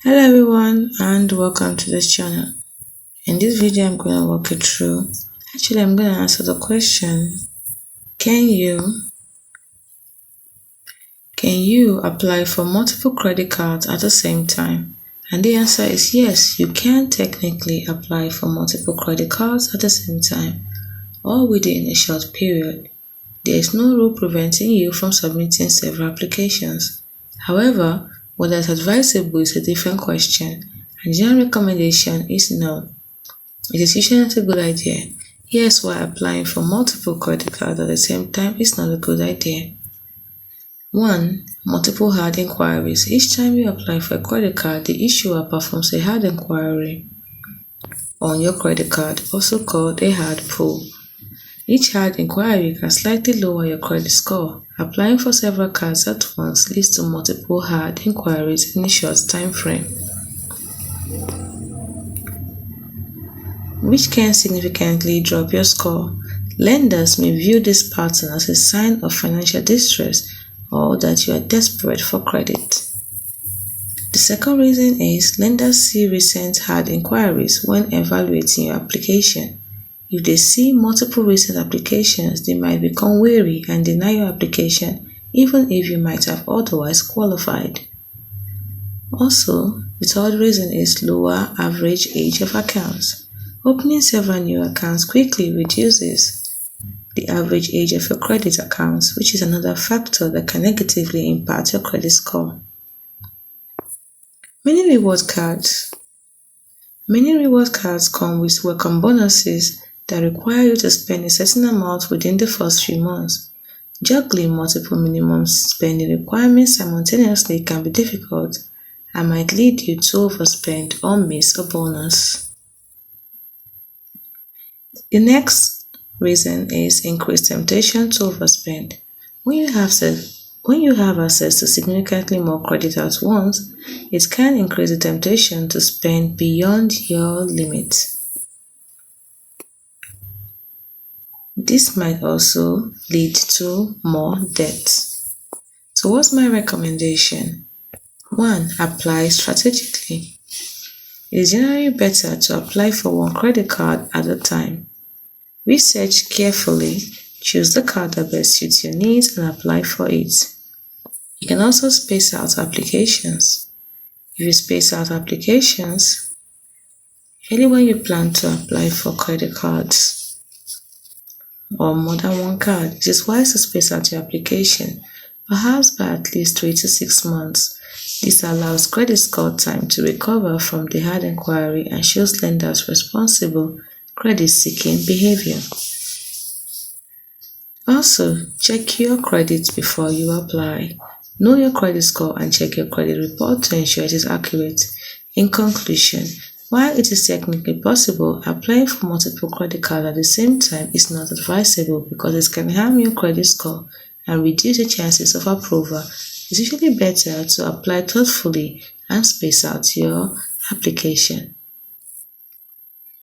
Hello everyone and welcome to this channel. In this video I'm going to walk you through, I'm going to answer the question, can you apply for multiple credit cards at the same time? And the answer is yes, you can technically apply for multiple credit cards at the same time or within a short period. There is no rule preventing you from submitting several applications. However, whether it's advisable is a different question, and general recommendation is no. It is usually not a good idea. Here's why applying for multiple credit cards at the same time is not a good idea. 1. Multiple hard inquiries. Each time you apply for a credit card, the issuer performs a hard inquiry on your credit card, also called a hard pull. Each hard inquiry can slightly lower your credit score. Applying for several cards at once leads to multiple hard inquiries in a short time frame, which can significantly drop your score. Lenders may view this pattern as a sign of financial distress or that you are desperate for credit. The second reason is lenders see recent hard inquiries when evaluating your application. If they see multiple recent applications, they might become wary and deny your application even if you might have otherwise qualified. Also, the third reason is lower average age of accounts. Opening several new accounts quickly reduces the average age of your credit accounts, which is another factor that can negatively impact your credit score. Many reward cards come with welcome bonuses that require you to spend a certain amount within the first few months. Juggling multiple minimum spending requirements simultaneously can be difficult and might lead you to overspend or miss a bonus. The next reason is increased temptation to overspend. When you have access to significantly more credit at once, it can increase the temptation to spend beyond your limit. This might also lead to more debt. So what's my recommendation? 1. Apply strategically. It is generally better to apply for one credit card at a time. Research carefully, choose the card that best suits your needs and apply for it. You can also space out applications. If you space out applications, only when you plan to apply for credit cards or more than one card, it is wise to space out your application, perhaps by at least 3 to 6 months. This allows credit score time to recover from the hard inquiry and shows lenders responsible credit-seeking behavior. Also, check your credit before you apply. Know your credit score and check your credit report to ensure it is accurate. In conclusion, while it is technically possible, applying for multiple credit cards at the same time is not advisable because it can harm your credit score and reduce the chances of approval. It's usually better to apply thoughtfully and space out your application.